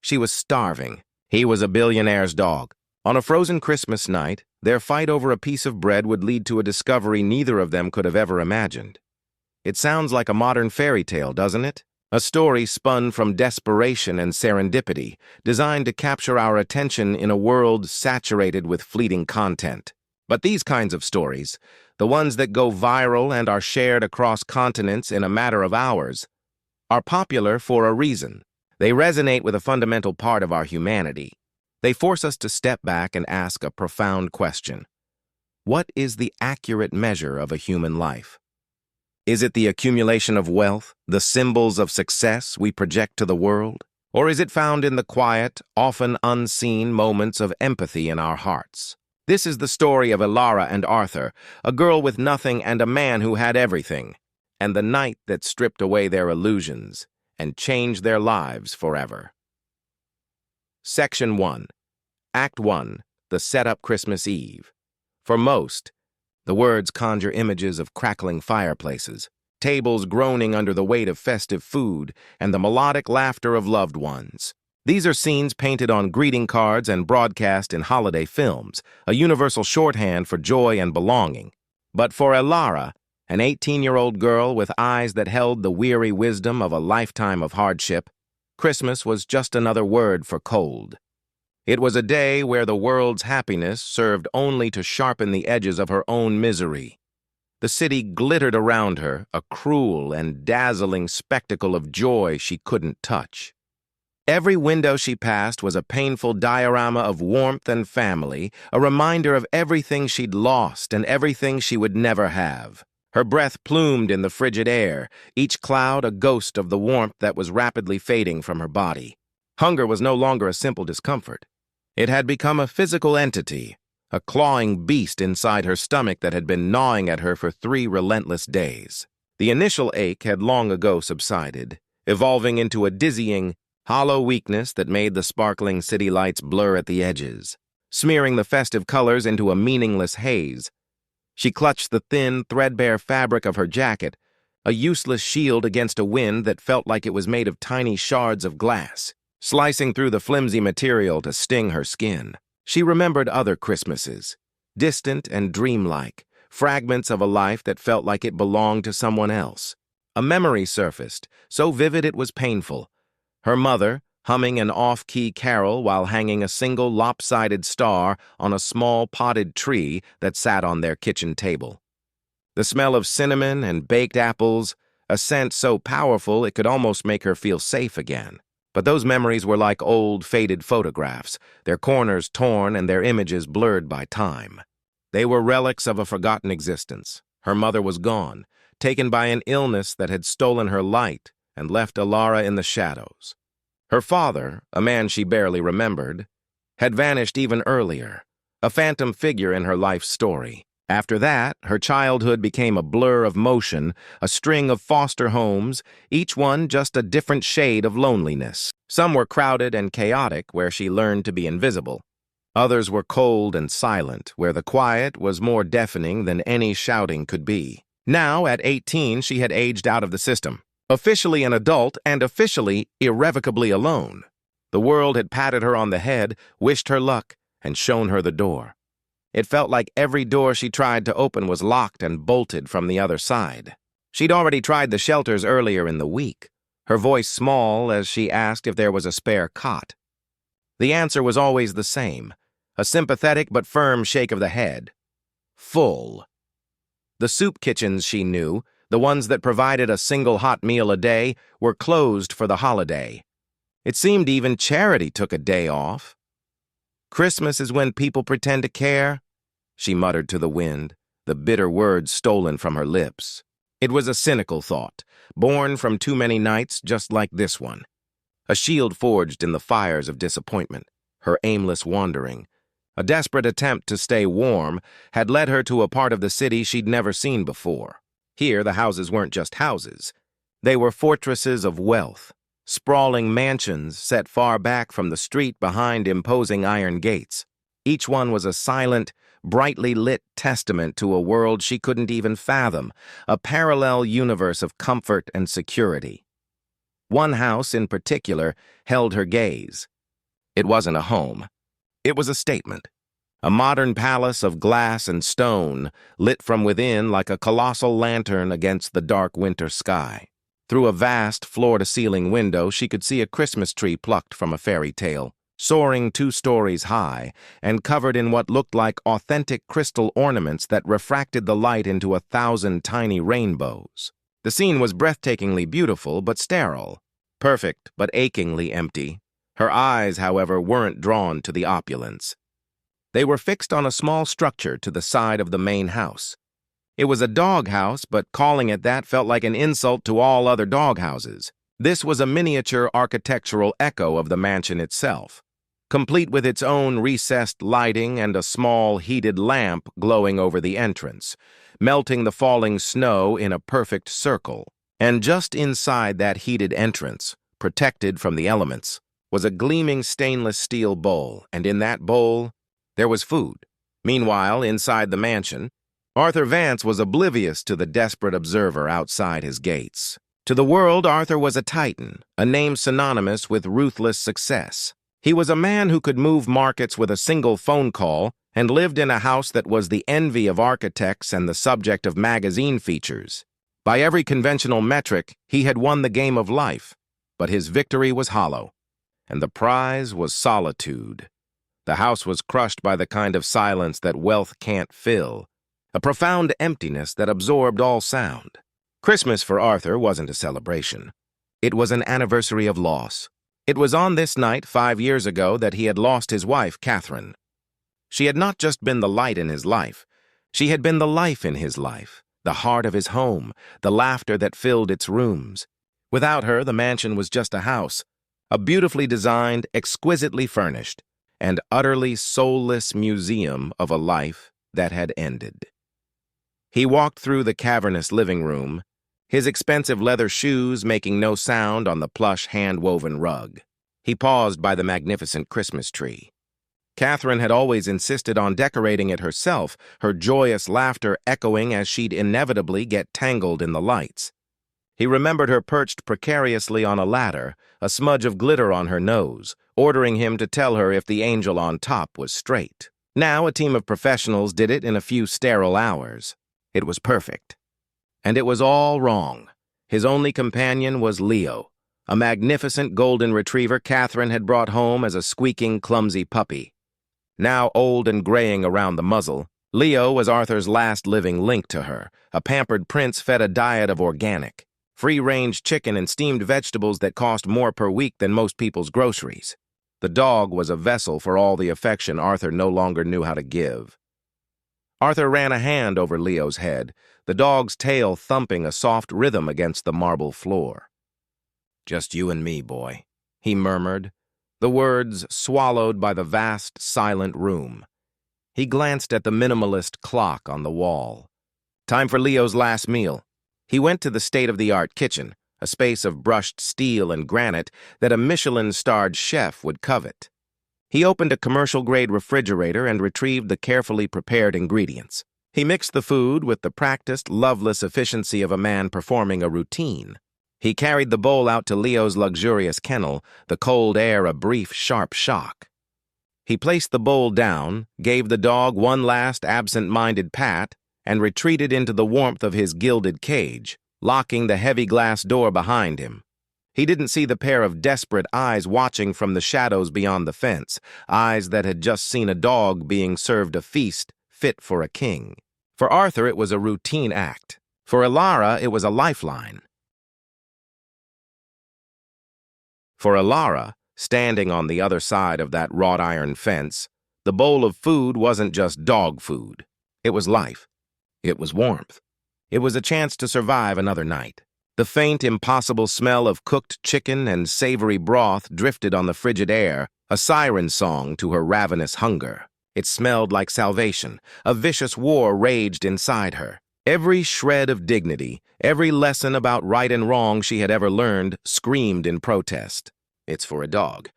She was starving. He was a billionaire's dog. On a frozen Christmas night, their fight over a piece of bread would lead to a discovery neither of them could have ever imagined. It sounds like a modern fairy tale, doesn't it? A story spun from desperation and serendipity, designed to capture our attention in a world saturated with fleeting content. But these kinds of stories, the ones that go viral and are shared across continents in a matter of hours, are popular for a reason. They resonate with a fundamental part of our humanity. They force us to step back and ask a profound question. What is the accurate measure of a human life? Is it the accumulation of wealth, the symbols of success we project to the world? Or is it found in the quiet, often unseen moments of empathy in our hearts? This is the story of Elara and Arthur, a girl with nothing and a man who had everything, and the night that stripped away their illusions and changed their lives forever. Section 1. Act 1. The Setup Christmas Eve. For most, the words conjure images of crackling fireplaces, tables groaning under the weight of festive food, and the melodic laughter of loved ones. These are scenes painted on greeting cards and broadcast in holiday films, a universal shorthand for joy and belonging. But for Elara, an 18-year-old girl with eyes that held the weary wisdom of a lifetime of hardship, Christmas was just another word for cold. It was a day where the world's happiness served only to sharpen the edges of her own misery. The city glittered around her, a cruel and dazzling spectacle of joy she couldn't touch. Every window she passed was a painful diorama of warmth and family, a reminder of everything she'd lost and everything she would never have. Her breath plumed in the frigid air, each cloud a ghost of the warmth that was rapidly fading from her body. Hunger was no longer a simple discomfort. It had become a physical entity, a clawing beast inside her stomach that had been gnawing at her for 3 relentless days. The initial ache had long ago subsided, evolving into a dizzying, hollow weakness that made the sparkling city lights blur at the edges, smearing the festive colors into a meaningless haze. She clutched the thin, threadbare fabric of her jacket, a useless shield against a wind that felt like it was made of tiny shards of glass, slicing through the flimsy material to sting her skin. She remembered other Christmases, distant and dreamlike, fragments of a life that felt like it belonged to someone else. A memory surfaced, so vivid it was painful. Her mother, humming an off-key carol while hanging a single lopsided star on a small potted tree that sat on their kitchen table. The smell of cinnamon and baked apples, a scent so powerful it could almost make her feel safe again. But those memories were like old, faded photographs, their corners torn and their images blurred by time. They were relics of a forgotten existence. Her mother was gone, taken by an illness that had stolen her light and left Elara in the shadows. Her father, a man she barely remembered, had vanished even earlier, a phantom figure in her life's story. After that, her childhood became a blur of motion, a string of foster homes, each one just a different shade of loneliness. Some were crowded and chaotic, where she learned to be invisible. Others were cold and silent, where the quiet was more deafening than any shouting could be. Now, at 18, she had aged out of the system, officially an adult and officially irrevocably alone. The world had patted her on the head, wished her luck, and shown her the door. It felt like every door she tried to open was locked and bolted from the other side. She'd already tried the shelters earlier in the week, her voice small as she asked if there was a spare cot. The answer was always the same, a sympathetic but firm shake of the head. Full. The soup kitchens she knew, the ones that provided a single hot meal a day, were closed for the holiday. It seemed even charity took a day off. Christmas is when people pretend to care, she muttered to the wind, the bitter words stolen from her lips. It was a cynical thought, born from too many nights just like this one. A shield forged in the fires of disappointment, her aimless wandering. A desperate attempt to stay warm had led her to a part of the city she'd never seen before. Here, the houses weren't just houses. They were fortresses of wealth, sprawling mansions set far back from the street behind imposing iron gates. Each one was a silent, brightly lit testament to a world she couldn't even fathom, a parallel universe of comfort and security. One house in particular held her gaze, It wasn't a home. It was a statement. A modern palace of glass and stone, lit from within like a colossal lantern against the dark winter sky. Through a vast floor-to-ceiling window, she could see a Christmas tree plucked from a fairy tale, soaring 2 stories high and covered in what looked like authentic crystal ornaments that refracted the light into 1,000 tiny rainbows. The scene was breathtakingly beautiful but sterile, perfect but achingly empty. Her eyes, however, weren't drawn to the opulence. They were fixed on a small structure to the side of the main house. It was a dog house, but calling it that felt like an insult to all other dog houses. This was a miniature architectural echo of the mansion itself, complete with its own recessed lighting and a small heated lamp glowing over the entrance, melting the falling snow in a perfect circle. And just inside that heated entrance, protected from the elements, was a gleaming stainless steel bowl, and in that bowl, there was food. Meanwhile, inside the mansion, Arthur Vance was oblivious to the desperate observer outside his gates. To the world, Arthur was a titan, a name synonymous with ruthless success. He was a man who could move markets with a single phone call and lived in a house that was the envy of architects and the subject of magazine features. By every conventional metric, he had won the game of life, but his victory was hollow, and the prize was solitude. The house was crushed by the kind of silence that wealth can't fill, a profound emptiness that absorbed all sound. Christmas for Arthur wasn't a celebration. It was an anniversary of loss. It was on this night 5 years ago that he had lost his wife, Catherine. She had not just been the light in his life. She had been the life in his life, the heart of his home, the laughter that filled its rooms. Without her, the mansion was just a house, a beautifully designed, exquisitely furnished, and utterly soulless museum of a life that had ended. He walked through the cavernous living room, his expensive leather shoes making no sound on the plush hand-woven rug. He paused by the magnificent Christmas tree. Catherine had always insisted on decorating it herself, her joyous laughter echoing as she'd inevitably get tangled in the lights. He remembered her perched precariously on a ladder, a smudge of glitter on her nose, ordering him to tell her if the angel on top was straight. Now a team of professionals did it in a few sterile hours. It was perfect. And it was all wrong. His only companion was Leo, a magnificent golden retriever Catherine had brought home as a squeaking, clumsy puppy. Now old and graying around the muzzle, Leo was Arthur's last living link to her, a pampered prince fed a diet of organic, free-range chicken and steamed vegetables that cost more per week than most people's groceries. The dog was a vessel for all the affection Arthur no longer knew how to give. Arthur ran a hand over Leo's head, the dog's tail thumping a soft rhythm against the marble floor. "Just you and me, boy," he murmured, the words swallowed by the vast, silent room. He glanced at the minimalist clock on the wall. Time for Leo's last meal. He went to the state-of-the-art kitchen, a space of brushed steel and granite that a Michelin-starred chef would covet. He opened a commercial-grade refrigerator and retrieved the carefully prepared ingredients. He mixed the food with the practiced, loveless efficiency of a man performing a routine. He carried the bowl out to Leo's luxurious kennel, the cold air a brief, sharp shock. He placed the bowl down, gave the dog one last absent-minded pat, and retreated into the warmth of his gilded cage, locking the heavy glass door behind him. He didn't see the pair of desperate eyes watching from the shadows beyond the fence, eyes that had just seen a dog being served a feast fit for a king. For Arthur, it was a routine act. For Ilara, it was a lifeline. For Ilara, standing on the other side of that wrought iron fence, the bowl of food wasn't just dog food. It was life. It was warmth. It was a chance to survive another night. The faint, impossible smell of cooked chicken and savory broth drifted on the frigid air, a siren song to her ravenous hunger. It smelled like salvation. A vicious war raged inside her. Every shred of dignity, every lesson about right and wrong she had ever learned, screamed in protest. "It's for a dog.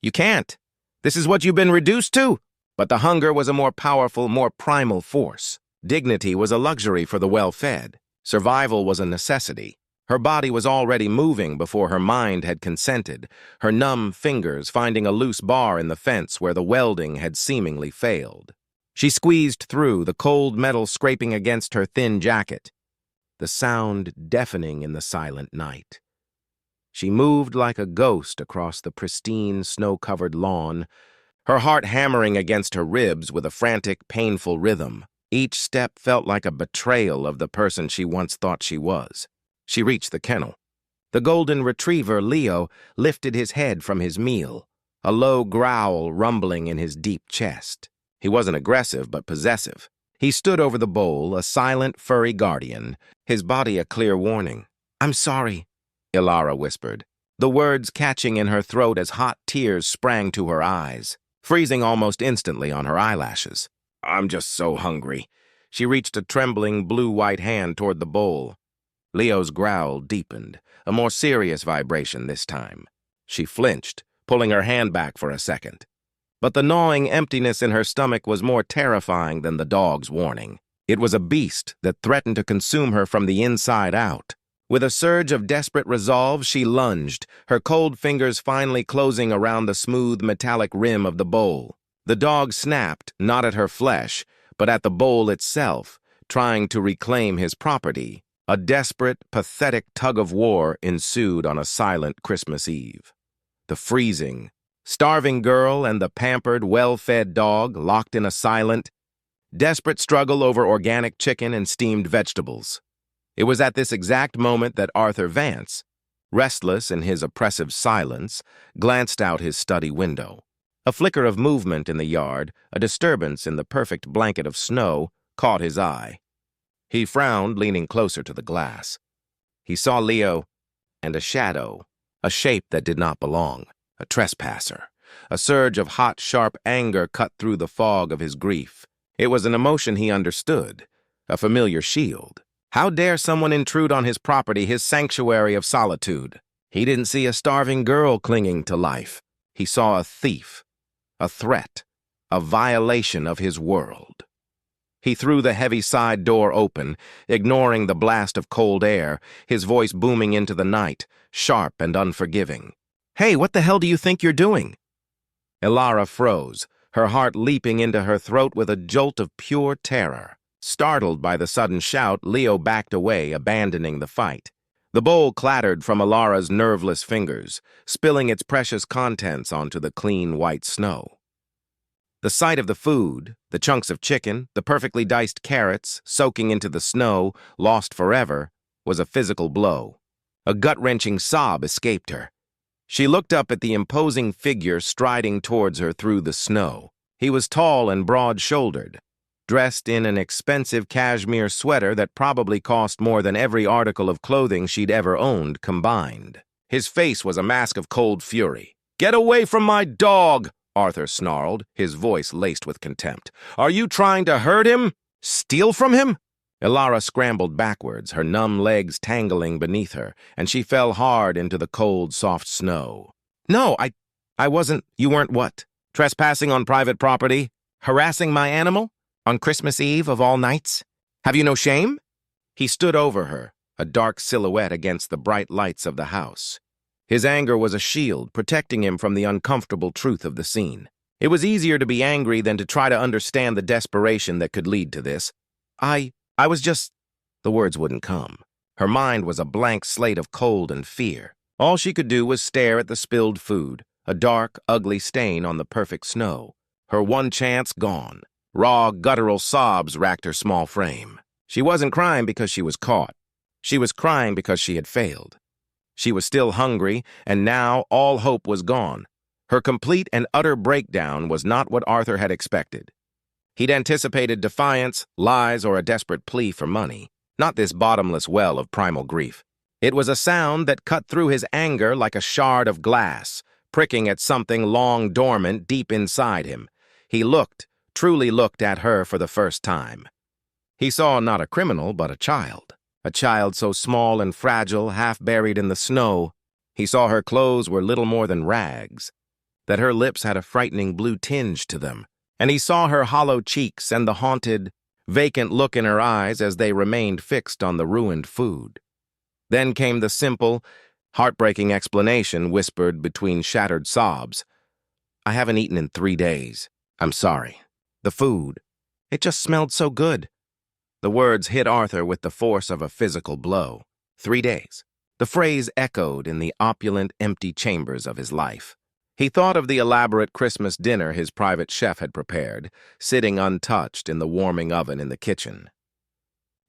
You can't. This is what you've been reduced to." But the hunger was a more powerful, more primal force. Dignity was a luxury for the well-fed. Survival was a necessity. Her body was already moving before her mind had consented, her numb fingers finding a loose bar in the fence where the welding had seemingly failed. She squeezed through, the cold metal scraping against her thin jacket, the sound deafening in the silent night. She moved like a ghost across the pristine, snow-covered lawn, her heart hammering against her ribs with a frantic, painful rhythm. Each step felt like a betrayal of the person she once thought she was. She reached the kennel. The golden retriever, Leo, lifted his head from his meal, a low growl rumbling in his deep chest. He wasn't aggressive, but possessive. He stood over the bowl, a silent, furry guardian, his body a clear warning. "I'm sorry," Ilara whispered, the words catching in her throat as hot tears sprang to her eyes, freezing almost instantly on her eyelashes. "I'm just so hungry." She reached a trembling, blue-white hand toward the bowl. Leo's growl deepened, a more serious vibration this time. She flinched, pulling her hand back for a second. But the gnawing emptiness in her stomach was more terrifying than the dog's warning. It was a beast that threatened to consume her from the inside out. With a surge of desperate resolve, she lunged, her cold fingers finally closing around the smooth, metallic rim of the bowl. The dog snapped, not at her flesh, but at the bowl itself, trying to reclaim his property. A desperate, pathetic tug-of-war ensued on a silent Christmas Eve. The freezing, starving girl and the pampered, well-fed dog locked in a silent, desperate struggle over organic chicken and steamed vegetables. It was at this exact moment that Arthur Vance, restless in his oppressive silence, glanced out his study window. A flicker of movement in the yard, a disturbance in the perfect blanket of snow, caught his eye. He frowned, leaning closer to the glass. He saw Leo and a shadow, a shape that did not belong, a trespasser. A surge of hot, sharp anger cut through the fog of his grief. It was an emotion he understood, a familiar shield. How dare someone intrude on his property, his sanctuary of solitude? He didn't see a starving girl clinging to life. He saw a thief, a threat, a violation of his world. He threw the heavy side door open, ignoring the blast of cold air, his voice booming into the night, sharp and unforgiving. "Hey, what the hell do you think you're doing?" Ilara froze, her heart leaping into her throat with a jolt of pure terror. Startled by the sudden shout, Leo backed away, abandoning the fight. The bowl clattered from Ilara's nerveless fingers, spilling its precious contents onto the clean white snow. The sight of the food, the chunks of chicken, the perfectly diced carrots, soaking into the snow, lost forever, was a physical blow. A gut-wrenching sob escaped her. She looked up at the imposing figure striding towards her through the snow. He was tall and broad-shouldered, dressed in an expensive cashmere sweater that probably cost more than every article of clothing she'd ever owned combined. His face was a mask of cold fury. "Get away from my dog!" Arthur snarled, his voice laced with contempt. "Are you trying to hurt him? Steal from him?" Ilara scrambled backwards, her numb legs tangling beneath her, and she fell hard into the cold, soft snow. "No, I wasn't—" "You weren't what? Trespassing on private property? Harassing my animal? On Christmas Eve of all nights? Have you no shame?" He stood over her, a dark silhouette against the bright lights of the house. His anger was a shield, protecting him from the uncomfortable truth of the scene. It was easier to be angry than to try to understand the desperation that could lead to this. I was just... The words wouldn't come. Her mind was a blank slate of cold and fear. All she could do was stare at the spilled food, a dark, ugly stain on the perfect snow. Her one chance gone. Raw, guttural sobs racked her small frame. She wasn't crying because she was caught. She was crying because she had failed. She was still hungry, and now all hope was gone. Her complete and utter breakdown was not what Arthur had expected. He'd anticipated defiance, lies, or a desperate plea for money, not this bottomless well of primal grief. It was a sound that cut through his anger like a shard of glass, pricking at something long dormant deep inside him. He looked, truly looked at her for the first time. He saw not a criminal, but a child so small and fragile, half buried in the snow. He saw her clothes were little more than rags, that her lips had a frightening blue tinge to them, and he saw her hollow cheeks and the haunted, vacant look in her eyes as they remained fixed on the ruined food. Then came the simple, heartbreaking explanation whispered between shattered sobs. I haven't eaten in 3 days. I'm sorry. The food. It just smelled so good. The words hit Arthur with the force of a physical blow. 3 days. The phrase echoed in the opulent, empty chambers of his life. He thought of the elaborate Christmas dinner his private chef had prepared, sitting untouched in the warming oven in the kitchen.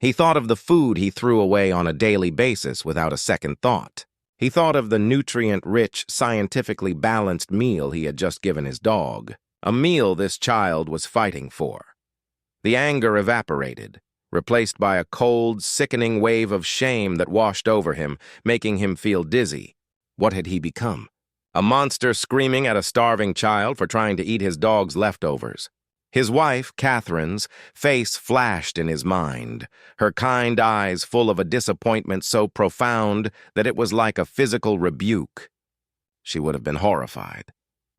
He thought of the food he threw away on a daily basis without a second thought. He thought of the nutrient-rich, scientifically balanced meal he had just given his dog, a meal this child was fighting for. The anger evaporated, replaced by a cold, sickening wave of shame that washed over him, making him feel dizzy. What had he become? A monster screaming at a starving child for trying to eat his dog's leftovers. His wife, Catherine's, face flashed in his mind, her kind eyes full of a disappointment so profound that it was like a physical rebuke. She would have been horrified.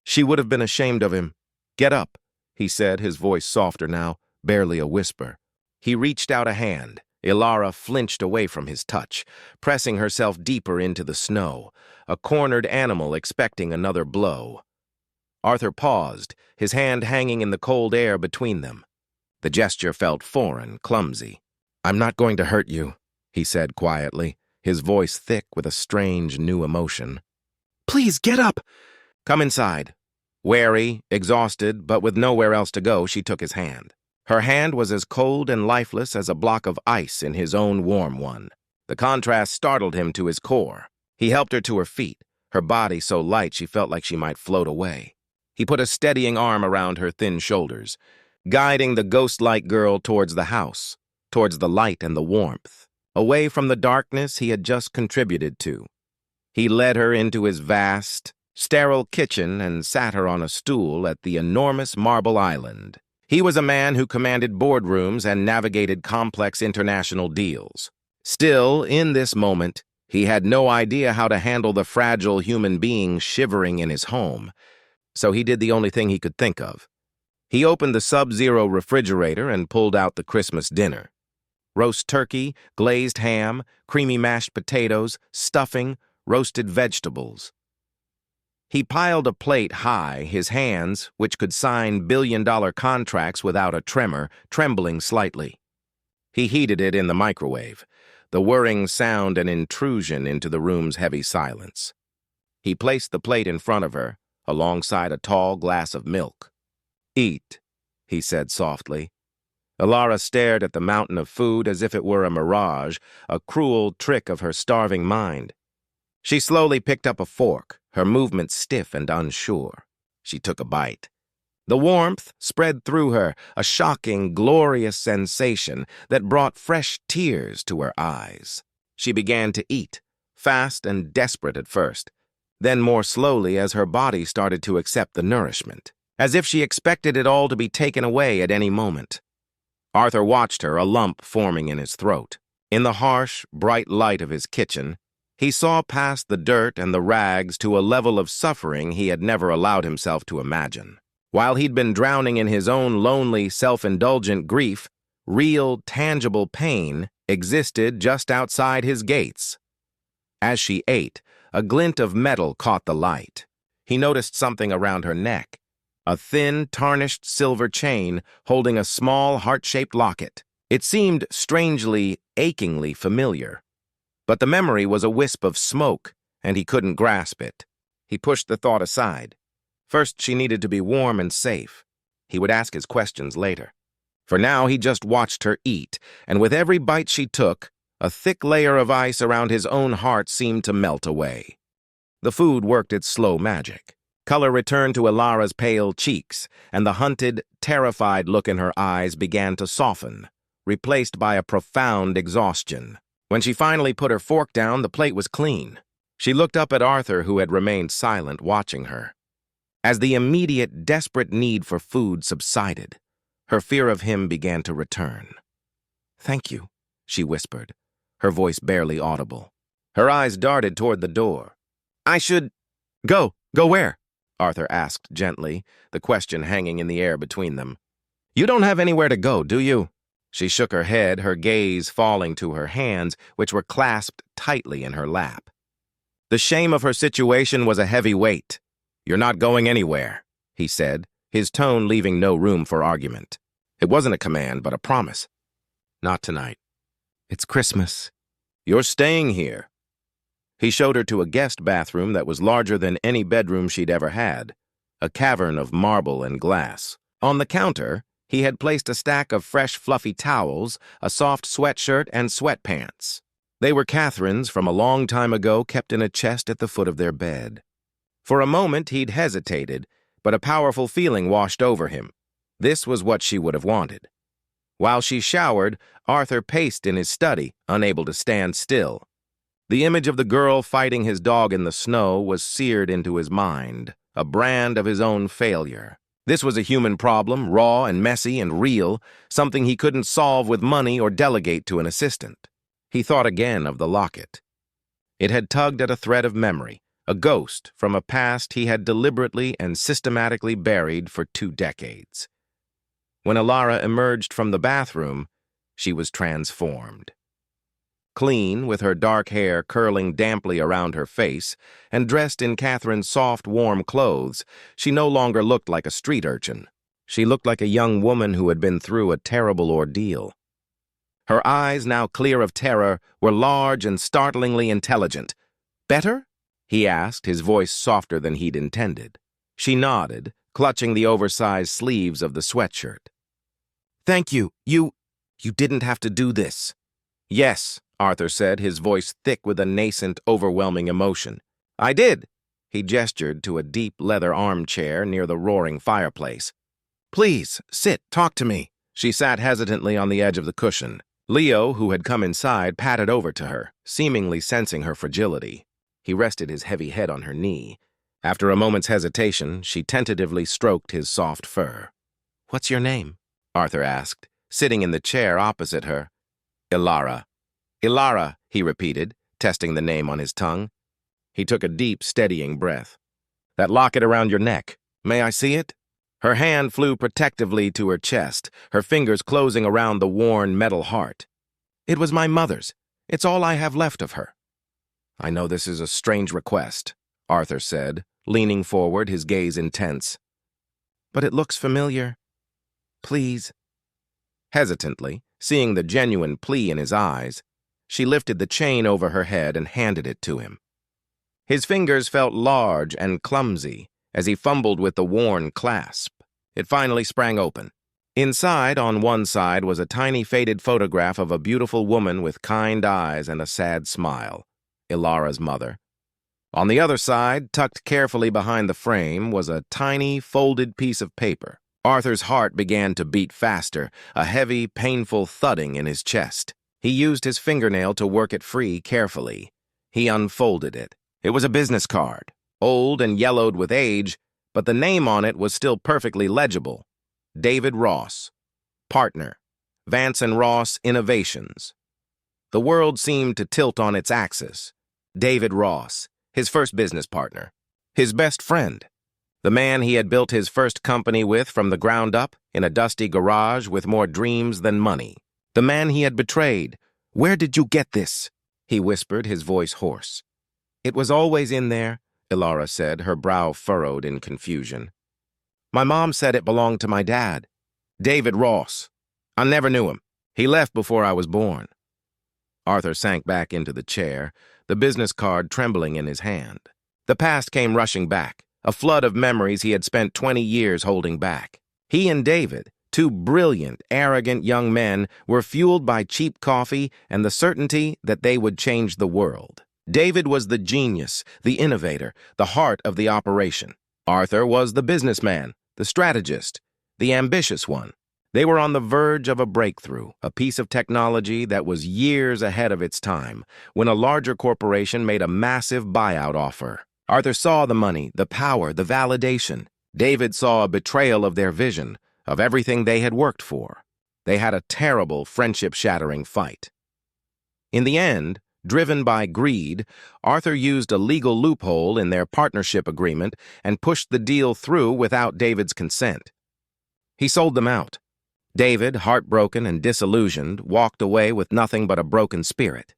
She would have been ashamed of him. "Get up," he said, his voice softer now, barely a whisper. He reached out a hand. Ilara flinched away from his touch, pressing herself deeper into the snow, a cornered animal expecting another blow. Arthur paused, his hand hanging in the cold air between them. The gesture felt foreign, clumsy. "I'm not going to hurt you," he said quietly, his voice thick with a strange new emotion. "Please get up!" "Come inside." Wary, exhausted, but with nowhere else to go, she took his hand. Her hand was as cold and lifeless as a block of ice in his own warm one. The contrast startled him to his core. He helped her to her feet, her body so light she felt like she might float away. He put a steadying arm around her thin shoulders, guiding the ghost-like girl towards the house, towards the light and the warmth, away from the darkness he had just contributed to. He led her into his vast, sterile kitchen and sat her on a stool at the enormous marble island. He was a man who commanded boardrooms and navigated complex international deals. Still, in this moment, he had no idea how to handle the fragile human being shivering in his home, so he did the only thing he could think of. He opened the Sub-Zero refrigerator and pulled out the Christmas dinner. Roast turkey, glazed ham, creamy mashed potatoes, stuffing, roasted vegetables. He piled a plate high, his hands, which could sign billion-dollar contracts without a tremor, trembling slightly. He heated it in the microwave, the whirring sound an intrusion into the room's heavy silence. He placed the plate in front of her, alongside a tall glass of milk. "Eat," he said softly. Ilara stared at the mountain of food as if it were a mirage, a cruel trick of her starving mind. She slowly picked up a fork, her movements stiff and unsure. She took a bite. The warmth spread through her, a shocking, glorious sensation that brought fresh tears to her eyes. She began to eat, fast and desperate at first, then more slowly as her body started to accept the nourishment, as if she expected it all to be taken away at any moment. Arthur watched her, a lump forming in his throat. In the harsh, bright light of his kitchen, he saw past the dirt and the rags to a level of suffering he had never allowed himself to imagine. While he'd been drowning in his own lonely, self-indulgent grief, real, tangible pain existed just outside his gates. As she ate, a glint of metal caught the light. He noticed something around her neck, a thin, tarnished silver chain holding a small, heart-shaped locket. It seemed strangely, achingly familiar. But the memory was a wisp of smoke, and he couldn't grasp it. He pushed the thought aside. First, she needed to be warm and safe. He would ask his questions later. For now, he just watched her eat, and with every bite she took, a thick layer of ice around his own heart seemed to melt away. The food worked its slow magic. Color returned to Ilara's pale cheeks, and the hunted, terrified look in her eyes began to soften, replaced by a profound exhaustion. When she finally put her fork down, the plate was clean. She looked up at Arthur, who had remained silent, watching her. As the immediate, desperate need for food subsided, her fear of him began to return. "Thank you," she whispered, her voice barely audible. Her eyes darted toward the door. "I should... Go where?" Arthur asked gently, the question hanging in the air between them. "You don't have anywhere to go, do you?" She shook her head, her gaze falling to her hands, which were clasped tightly in her lap. The shame of her situation was a heavy weight. "You're not going anywhere," he said, his tone leaving no room for argument. It wasn't a command, but a promise. "Not tonight. It's Christmas. You're staying here." He showed her to a guest bathroom that was larger than any bedroom she'd ever had, a cavern of marble and glass. On the counter, he had placed a stack of fresh, fluffy towels, a soft sweatshirt, and sweatpants. They were Catherine's from a long time ago, kept in a chest at the foot of their bed. For a moment, he'd hesitated, but a powerful feeling washed over him. This was what she would have wanted. While she showered, Arthur paced in his study, unable to stand still. The image of the girl fighting his dog in the snow was seared into his mind, a brand of his own failure. This was a human problem, raw and messy and real, something he couldn't solve with money or delegate to an assistant. He thought again of the locket. It had tugged at a thread of memory, a ghost from a past he had deliberately and systematically buried for 2 decades. When Ilara emerged from the bathroom, she was transformed. Clean, with her dark hair curling damply around her face, and dressed in Catherine's soft, warm clothes, she no longer looked like a street urchin. She looked like a young woman who had been through a terrible ordeal. Her eyes, now clear of terror, were large and startlingly intelligent. "Better?" he asked, his voice softer than he'd intended. She nodded, clutching the oversized sleeves of the sweatshirt. "Thank you. You didn't have to do this." "Yes," Arthur said, his voice thick with a nascent, overwhelming emotion. "I did." He gestured to a deep leather armchair near the roaring fireplace. "Please, sit, talk to me." She sat hesitantly on the edge of the cushion. Leo, who had come inside, patted over to her, seemingly sensing her fragility. He rested his heavy head on her knee. After a moment's hesitation, she tentatively stroked his soft fur. "What's your name?" Arthur asked, sitting in the chair opposite her. "Ilara." "Ilara," he repeated, testing the name on his tongue. He took a deep, steadying breath. "That locket around your neck. May I see it?" Her hand flew protectively to her chest, her fingers closing around the worn metal heart. "It was my mother's. It's all I have left of her." "I know this is a strange request," Arthur said, leaning forward, his gaze intense. "But it looks familiar. Please." Hesitantly, seeing the genuine plea in his eyes, she lifted the chain over her head and handed it to him. His fingers felt large and clumsy as he fumbled with the worn clasp. It finally sprang open. Inside, on one side, was a tiny faded photograph of a beautiful woman with kind eyes and a sad smile, Ilara's mother. On the other side, tucked carefully behind the frame, was a tiny, folded piece of paper. Arthur's heart began to beat faster, a heavy, painful thudding in his chest. He used his fingernail to work it free carefully. He unfolded it. It was a business card, old and yellowed with age, but the name on it was still perfectly legible. David Ross, partner, Vance & Ross Innovations. The world seemed to tilt on its axis. David Ross, his first business partner, his best friend, the man he had built his first company with from the ground up in a dusty garage with more dreams than money. The man he had betrayed. "Where did you get this?" he whispered, his voice hoarse. "It was always in there," Ilara said, her brow furrowed in confusion. "My mom said it belonged to my dad, David Ross. I never knew him. He left before I was born." Arthur sank back into the chair, the business card trembling in his hand. The past came rushing back, a flood of memories he had spent 20 years holding back. He and David, two brilliant, arrogant young men, were fueled by cheap coffee and the certainty that they would change the world. David was the genius, the innovator, the heart of the operation. Arthur was the businessman, the strategist, the ambitious one. They were on the verge of a breakthrough, a piece of technology that was years ahead of its time, when a larger corporation made a massive buyout offer. Arthur saw the money, the power, the validation. David saw a betrayal of their vision, of everything they had worked for. They had a terrible, friendship-shattering fight. In the end, driven by greed, Arthur used a legal loophole in their partnership agreement and pushed the deal through without David's consent. He sold them out. David, heartbroken and disillusioned, walked away with nothing but a broken spirit.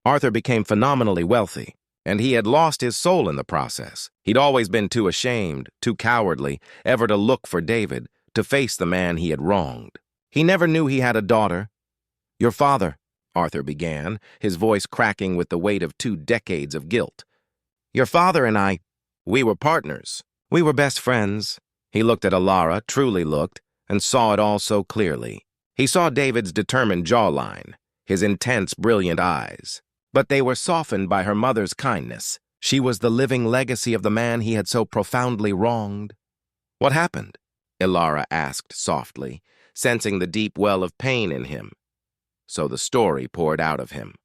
Arthur became phenomenally wealthy, and he had lost his soul in the process. He'd always been too ashamed, too cowardly, ever to look for David, to face the man he had wronged. He never knew he had a daughter. "Your father," Arthur began, his voice cracking with the weight of 2 decades of guilt. "Your father and I, we were partners. We were best friends." He looked at Alara, truly looked, and saw it all so clearly. He saw David's determined jawline, his intense, brilliant eyes. But they were softened by her mother's kindness. She was the living legacy of the man he had so profoundly wronged. "What happened?" Alara asked softly, sensing the deep well of pain in him. So the story poured out of him.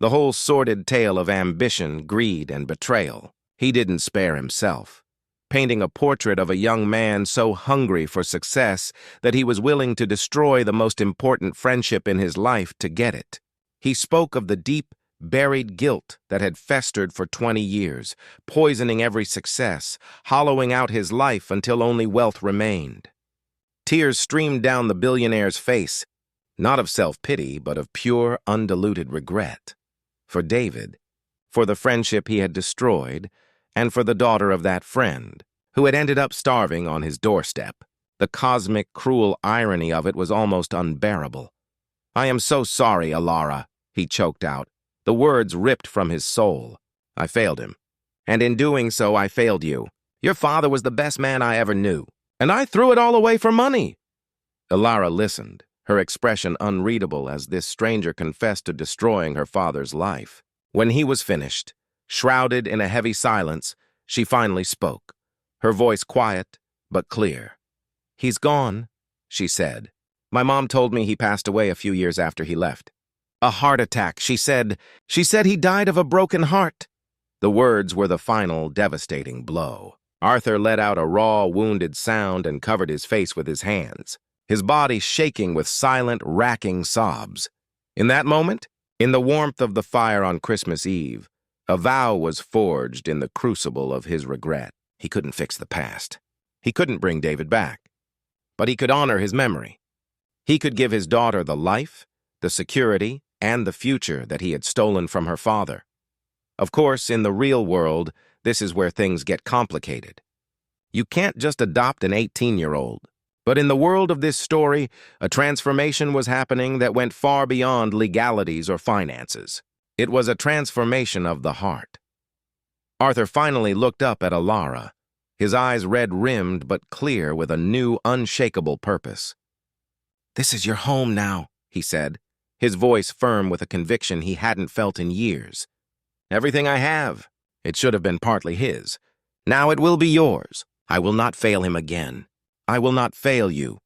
The whole sordid tale of ambition, greed, and betrayal. He didn't spare himself, painting a portrait of a young man so hungry for success that he was willing to destroy the most important friendship in his life to get it. He spoke of the deep, buried guilt that had festered for 20 years, poisoning every success, hollowing out his life until only wealth remained. Tears streamed down the billionaire's face, not of self-pity, but of pure, undiluted regret. For David, for the friendship he had destroyed, and for the daughter of that friend, who had ended up starving on his doorstep. The cosmic, cruel irony of it was almost unbearable. "I am so sorry, Alara," he choked out. The words ripped from his soul. "I failed him. And in doing so, I failed you. Your father was the best man I ever knew. And I threw it all away for money." Alara listened, her expression unreadable as this stranger confessed to destroying her father's life. When he was finished, shrouded in a heavy silence, she finally spoke, her voice quiet but clear. "He's gone," she said. "My mom told me he passed away a few years after he left. A heart attack, she said. She said he died of a broken heart." The words were the final, devastating blow. Arthur let out a raw, wounded sound and covered his face with his hands, his body shaking with silent, racking sobs. In that moment, in the warmth of the fire on Christmas Eve, a vow was forged in the crucible of his regret. He couldn't fix the past. He couldn't bring David back. But he could honor his memory. He could give his daughter the life, the security, and the future that he had stolen from her father. Of course, in the real world, this is where things get complicated. You can't just adopt an 18-year-old. But in the world of this story, a transformation was happening that went far beyond legalities or finances. It was a transformation of the heart. Arthur finally looked up at Alara, his eyes red-rimmed but clear with a new, unshakable purpose. "This is your home now," he said, his voice firm with a conviction he hadn't felt in years. "Everything I have. It should have been partly his. Now it will be yours. I will not fail him again. I will not fail you."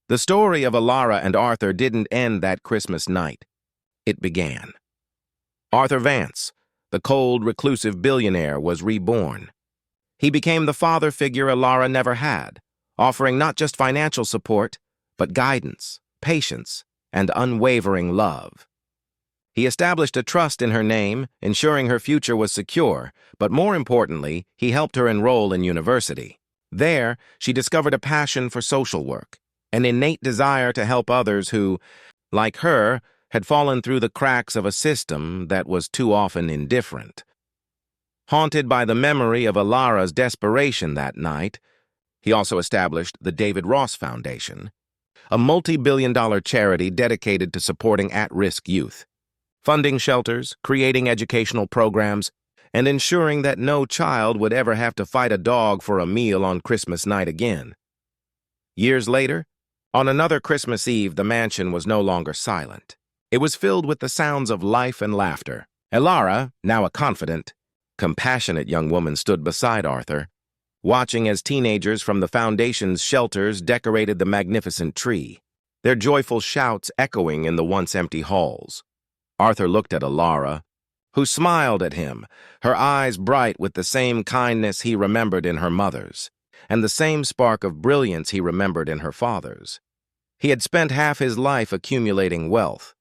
The story of Alara and Arthur didn't end that Christmas night. It began. Arthur Vance, the cold, reclusive billionaire, was reborn. He became the father figure Alara never had, offering not just financial support, but guidance, patience, and unwavering love. He established a trust in her name, ensuring her future was secure, but more importantly, he helped her enroll in university. There, she discovered a passion for social work, an innate desire to help others who, like her, had fallen through the cracks of a system that was too often indifferent. Haunted by the memory of Alara's desperation that night, he also established the David Ross Foundation, a multi-billion-dollar charity dedicated to supporting at-risk youth, funding shelters, creating educational programs, and ensuring that no child would ever have to fight a dog for a meal on Christmas night again. Years later, on another Christmas Eve, the mansion was no longer silent. It was filled with the sounds of life and laughter. Alara, now a confident, compassionate young woman, stood beside Arthur, watching as teenagers from the foundation's shelters decorated the magnificent tree, their joyful shouts echoing in the once-empty halls. Arthur looked at Alara, who smiled at him, her eyes bright with the same kindness he remembered in her mother's, and the same spark of brilliance he remembered in her father's. He had spent half his life accumulating wealth,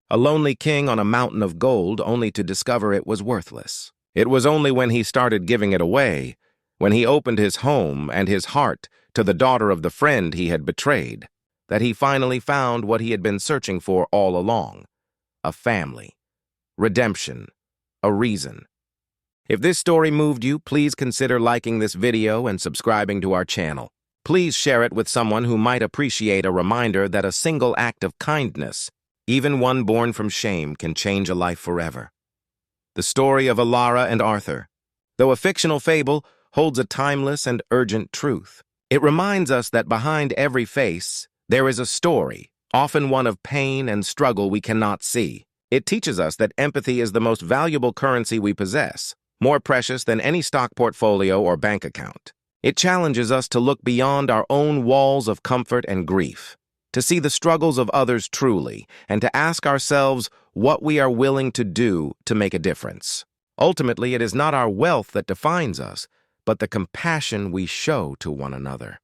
a lonely king on a mountain of gold, only to discover it was worthless. It was only when he started giving it away, when he opened his home and his heart to the daughter of the friend he had betrayed, that he finally found what he had been searching for all along: a family, redemption, a reason. If this story moved you, please consider liking this video and subscribing to our channel. Please share it with someone who might appreciate a reminder that a single act of kindness, even one born from shame, can change a life forever. The story of Alara and Arthur, though a fictional fable, holds a timeless and urgent truth. It reminds us that behind every face, there is a story, often one of pain and struggle we cannot see. It teaches us that empathy is the most valuable currency we possess, more precious than any stock portfolio or bank account. It challenges us to look beyond our own walls of comfort and grief, to see the struggles of others truly, and to ask ourselves what we are willing to do to make a difference. Ultimately, it is not our wealth that defines us, but the compassion we show to one another.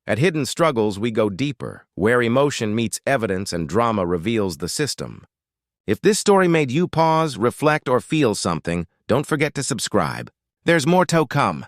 At Hidden Struggles, we go deeper, where emotion meets evidence and drama reveals the system. If this story made you pause, reflect, or feel something, don't forget to subscribe. There's more to come.